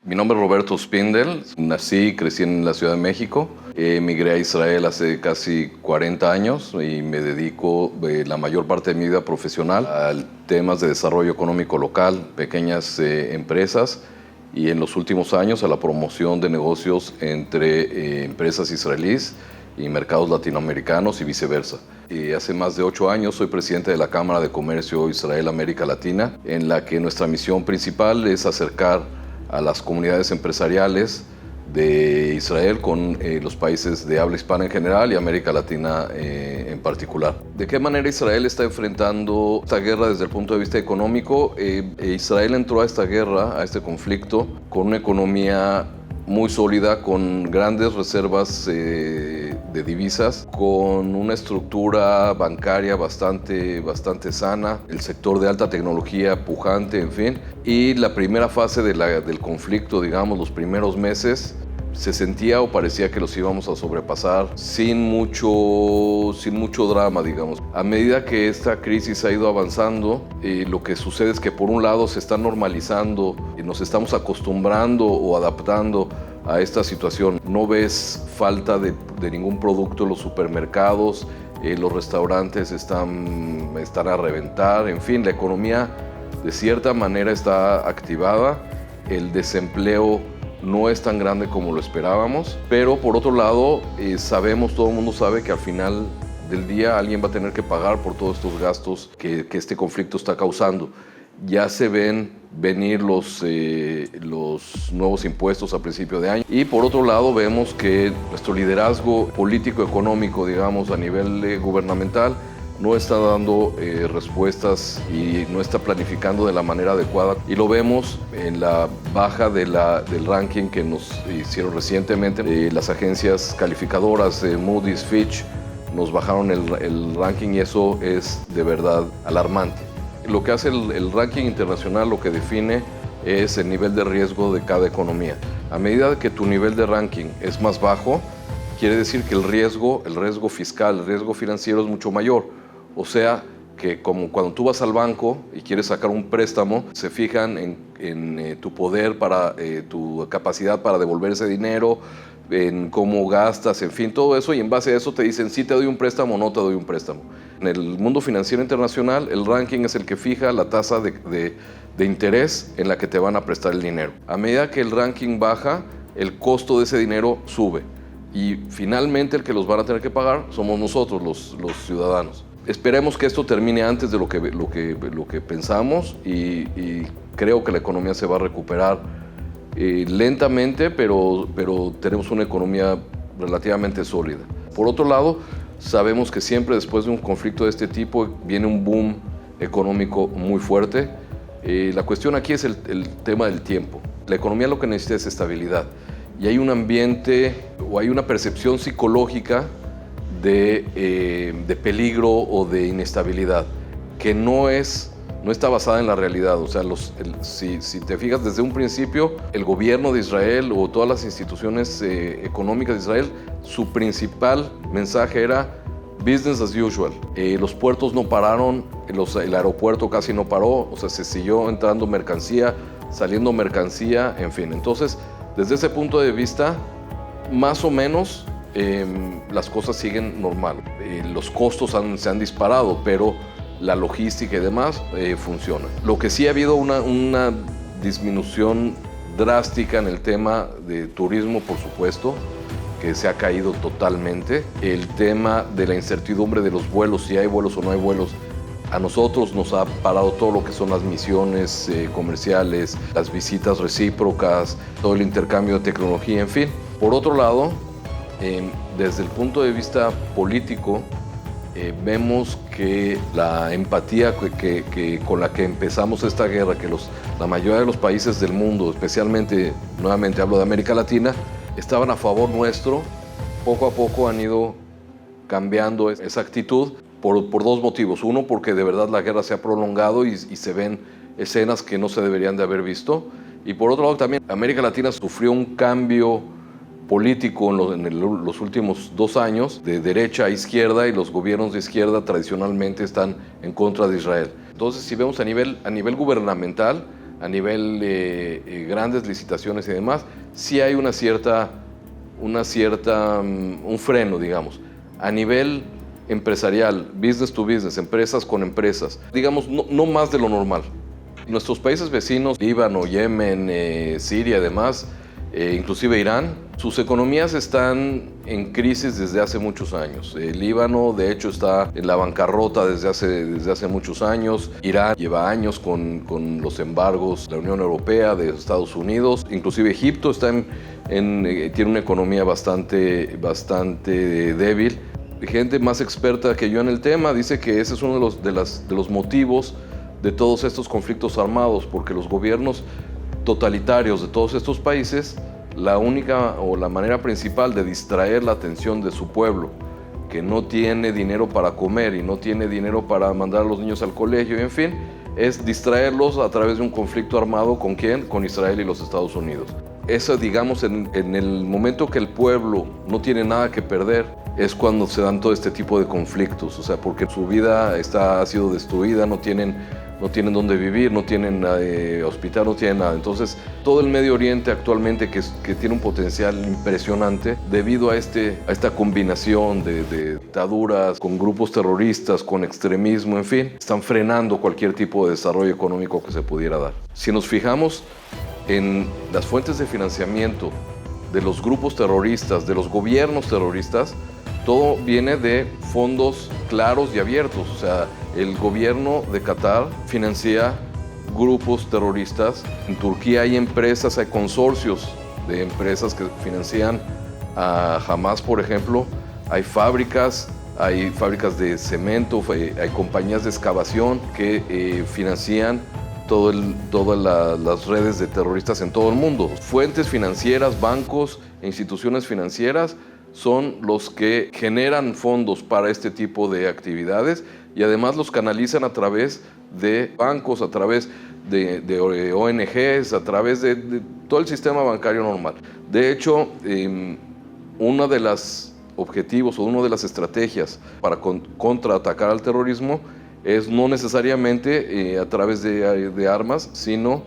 Mi nombre es Roberto Spindel, nací y crecí en la Ciudad de México. Emigré a Israel hace casi 40 años y me dedico la mayor parte de mi vida profesional a temas de desarrollo económico local, pequeñas empresas y en los últimos años a la promoción de negocios entre empresas israelíes y mercados latinoamericanos y viceversa. Hace más de 8 años soy presidente de la Cámara de Comercio Israel-América Latina, en la que nuestra misión principal es acercar a las comunidades empresariales de Israel con los países de habla hispana en general y América Latina en particular. ¿De qué manera Israel está enfrentando esta guerra desde el punto de vista económico? Israel entró a esta guerra, a este conflicto, con una economía muy sólida, con grandes reservas de divisas, con una estructura bancaria bastante sana, el sector de alta tecnología pujante, en fin. Y la primera fase del conflicto, digamos, los primeros meses, se sentía o parecía que los íbamos a sobrepasar sin mucho drama, digamos. A medida que esta crisis ha ido avanzando, lo que sucede es que por un lado se está normalizando y nos estamos acostumbrando o adaptando a esta situación. No ves falta de ningún producto en los supermercados, los restaurantes están a reventar, en fin, la economía de cierta manera está activada, el desempleo no es tan grande como lo esperábamos, pero por otro lado sabemos, todo el mundo sabe que al final del día alguien va a tener que pagar por todos estos gastos que este conflicto está causando. Ya se ven venir los nuevos impuestos a principio de año y por otro lado vemos que nuestro liderazgo político-económico, digamos, a nivel gubernamental no está dando respuestas y no está planificando de la manera adecuada. Y lo vemos en la baja del ranking que nos hicieron recientemente. Las agencias calificadoras Moody's, Fitch, nos bajaron el ranking y eso es de verdad alarmante. Lo que hace el ranking internacional, lo que define es el nivel de riesgo de cada economía. A medida que tu nivel de ranking es más bajo, quiere decir que el riesgo fiscal, el riesgo financiero es mucho mayor. O sea, que como cuando tú vas al banco y quieres sacar un préstamo, se fijan en tu poder, tu capacidad para devolver ese dinero, en cómo gastas, en fin, todo eso, y en base a eso te dicen si te doy un préstamo o no te doy un préstamo. En el mundo financiero internacional, el ranking es el que fija la tasa de interés en la que te van a prestar el dinero. A medida que el ranking baja, el costo de ese dinero sube y finalmente el que los van a tener que pagar somos nosotros, los ciudadanos. Esperemos que esto termine antes de lo que pensamos y creo que la economía se va a recuperar lentamente, pero tenemos una economía relativamente sólida. Por otro lado, sabemos que siempre después de un conflicto de este tipo viene un boom económico muy fuerte. La cuestión aquí es el tema del tiempo. La economía lo que necesita es estabilidad y hay un ambiente o hay una percepción psicológica de peligro o de inestabilidad que no está basada en la realidad. O sea, si te fijas desde un principio, el gobierno de Israel o todas las instituciones económicas de Israel, su principal mensaje era business as usual. Los puertos no pararon, el aeropuerto casi no paró, o sea, se siguió entrando mercancía, saliendo mercancía, en fin. Entonces, desde ese punto de vista, más o menos las cosas siguen normal. Los costos se han disparado, pero la logística y demás funciona. Lo que sí ha habido una disminución drástica en el tema de turismo, por supuesto, que se ha caído totalmente. El tema de la incertidumbre de los vuelos, si hay vuelos o no hay vuelos, a nosotros nos ha parado todo lo que son las misiones comerciales, las visitas recíprocas, todo el intercambio de tecnología, en fin. Por otro lado, desde el punto de vista político, vemos que la empatía con la que empezamos esta guerra, que la mayoría de los países del mundo, especialmente, nuevamente hablo de América Latina, estaban a favor nuestro, poco a poco han ido cambiando esa actitud por dos motivos. Uno, porque de verdad la guerra se ha prolongado y se ven escenas que no se deberían de haber visto. Y por otro lado también, América Latina sufrió un cambio político en los últimos 2 años, de derecha a izquierda, y los gobiernos de izquierda tradicionalmente están en contra de Israel. Entonces, si vemos a nivel gubernamental, a nivel grandes licitaciones y demás, sí hay un freno, digamos. A nivel empresarial, business to business, empresas con empresas, digamos, no más de lo normal. Nuestros países vecinos, Líbano, Yemen, Siria y demás, inclusive Irán, sus economías están en crisis desde hace muchos años. El Líbano, de hecho, está en la bancarrota desde hace muchos años. Irán lleva años con los embargos de la Unión Europea, de Estados Unidos. Inclusive Egipto tiene una economía bastante débil. Gente más experta que yo en el tema dice que ese es uno de los motivos de todos estos conflictos armados, porque los gobiernos totalitarios de todos estos países, la única o la manera principal de distraer la atención de su pueblo, que no tiene dinero para comer y no tiene dinero para mandar a los niños al colegio, y en fin, es distraerlos a través de un conflicto armado. ¿Con quién? Con Israel y los Estados Unidos. Eso, digamos, en el momento que el pueblo no tiene nada que perder, es cuando se dan todo este tipo de conflictos, o sea, porque su vida ha sido destruida, no tienen dónde vivir, no tienen hospital, no tienen nada. Entonces, todo el Medio Oriente actualmente, que tiene un potencial impresionante, debido a esta combinación de dictaduras, con grupos terroristas, con extremismo, en fin, están frenando cualquier tipo de desarrollo económico que se pudiera dar. Si nos fijamos en las fuentes de financiamiento de los grupos terroristas, de los gobiernos terroristas, todo viene de fondos claros y abiertos. O sea, el gobierno de Qatar financia grupos terroristas. En Turquía hay empresas, hay consorcios de empresas que financian a Hamas, por ejemplo. Hay fábricas de cemento, hay compañías de excavación que financian todas las redes de terroristas en todo el mundo. Fuentes financieras, bancos e instituciones financieras son los que generan fondos para este tipo de actividades y además los canalizan a través de bancos, a través de ONGs, a través de todo el sistema bancario normal. De hecho, uno de los objetivos o una de las estrategias para contraatacar al terrorismo es no necesariamente a través de armas, sino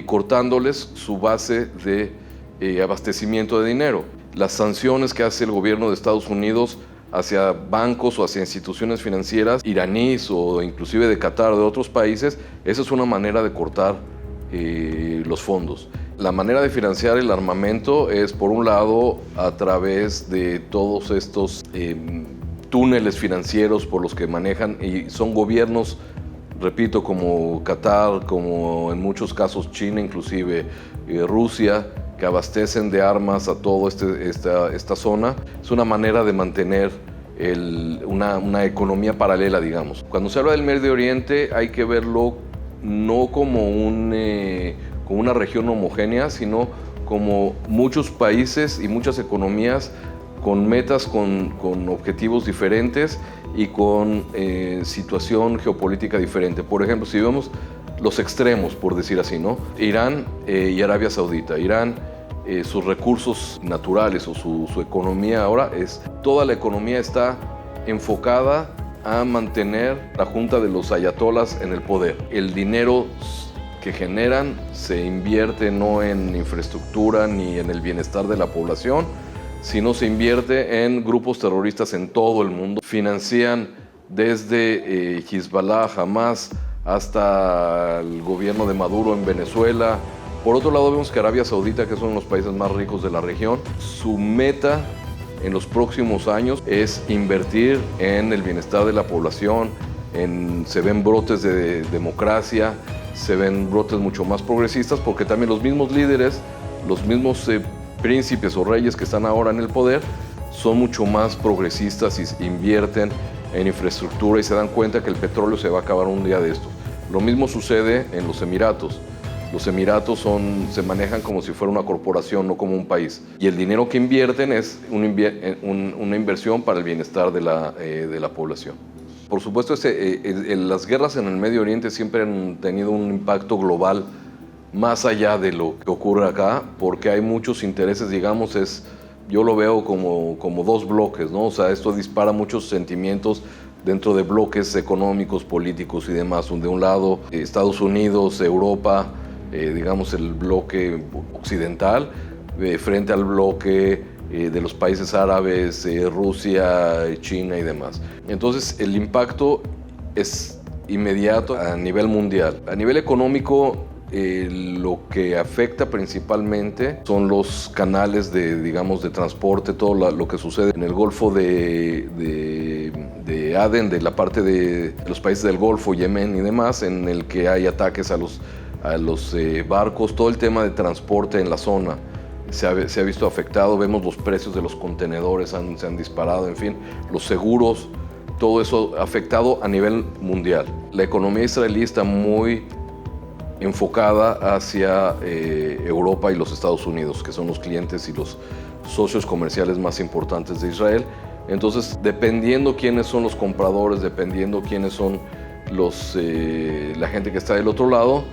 cortándoles su base de abastecimiento de dinero. Las sanciones que hace el gobierno de Estados Unidos hacia bancos o hacia instituciones financieras iraníes o inclusive de Qatar o de otros países, esa es una manera de cortar los fondos. La manera de financiar el armamento es, por un lado, a través de todos estos túneles financieros por los que manejan, y son gobiernos, repito, como Qatar, como en muchos casos China, inclusive Rusia, que abastecen de armas a toda esta zona. Es una manera de mantener una economía paralela, digamos. Cuando se habla del Medio Oriente hay que verlo no como una región homogénea, sino como muchos países y muchas economías con metas, con objetivos diferentes y con situación geopolítica diferente. Por ejemplo, si vemos los extremos, por decir así, ¿no? Irán y Arabia Saudita. Irán, sus recursos naturales o su economía ahora toda la economía está enfocada a mantener la junta de los ayatolás en el poder. El dinero que generan se invierte no en infraestructura ni en el bienestar de la población, sino se invierte en grupos terroristas en todo el mundo. Financian desde Hezbollah, Hamas, hasta el gobierno de Maduro en Venezuela. Por otro lado, vemos que Arabia Saudita, que es uno de los países más ricos de la región, su meta en los próximos años es invertir en el bienestar de la población. Se ven brotes de democracia, se ven brotes mucho más progresistas, porque también los mismos líderes, los mismos príncipes o reyes que están ahora en el poder, son mucho más progresistas y invierten en infraestructura y se dan cuenta que el petróleo se va a acabar un día de esto. Lo mismo sucede en los Emiratos. Los Emiratos se manejan como si fuera una corporación, no como un país. Y el dinero que invierten es una inversión para el bienestar de la población. Por supuesto, las guerras en el Medio Oriente siempre han tenido un impacto global más allá de lo que ocurre acá, porque hay muchos intereses, digamos, yo lo veo como dos bloques, ¿no? O sea, esto dispara muchos sentimientos dentro de bloques económicos, políticos y demás. De un lado, Estados Unidos, Europa digamos, el bloque occidental frente al bloque de los países árabes, Rusia, China y demás. Entonces el impacto es inmediato a nivel mundial. A nivel económico, lo que afecta principalmente son los canales digamos, de transporte, todo lo que sucede en el Golfo de Adén, de la parte de los países del Golfo, Yemen y demás, en el que hay ataques a los barcos, todo el tema de transporte en la zona se ha visto afectado. Vemos los precios de los contenedores se han disparado, en fin, los seguros, todo eso afectado a nivel mundial. La economía israelí está muy enfocada hacia Europa y los Estados Unidos, que son los clientes y los socios comerciales más importantes de Israel. Entonces, dependiendo quiénes son los compradores, dependiendo quiénes son la gente que está del otro lado,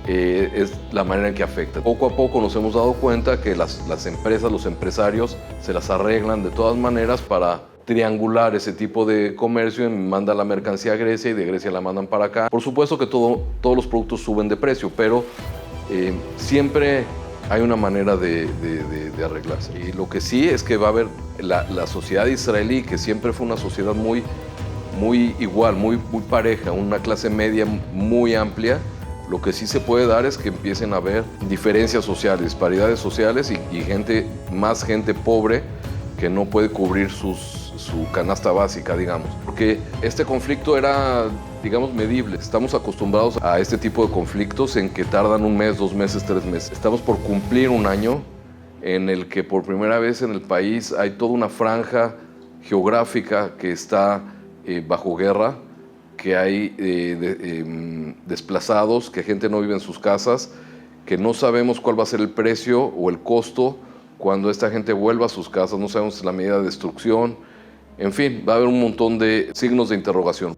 es la manera en que afecta. Poco a poco nos hemos dado cuenta que las empresas, los empresarios, se las arreglan de todas maneras para triangular ese tipo de comercio, manda la mercancía a Grecia y de Grecia la mandan para acá. Por supuesto que todos los productos suben de precio, pero siempre hay una manera de arreglarse. Y lo que sí es que va a haber la sociedad israelí, que siempre fue una sociedad muy igual, muy pareja, una clase media muy amplia. Lo que sí se puede dar es que empiecen a haber diferencias sociales, disparidades sociales y más gente pobre que no puede cubrir su canasta básica, digamos. Porque este conflicto era, digamos, medible. Estamos acostumbrados a este tipo de conflictos en que tardan 1 mes, 2 meses, 3 meses. Estamos por cumplir 1 año en el que por primera vez en el país hay toda una franja geográfica que está bajo guerra, que hay desplazados, que gente no vive en sus casas, que no sabemos cuál va a ser el precio o el costo cuando esta gente vuelva a sus casas, no sabemos la medida de destrucción. En fin, va a haber un montón de signos de interrogación.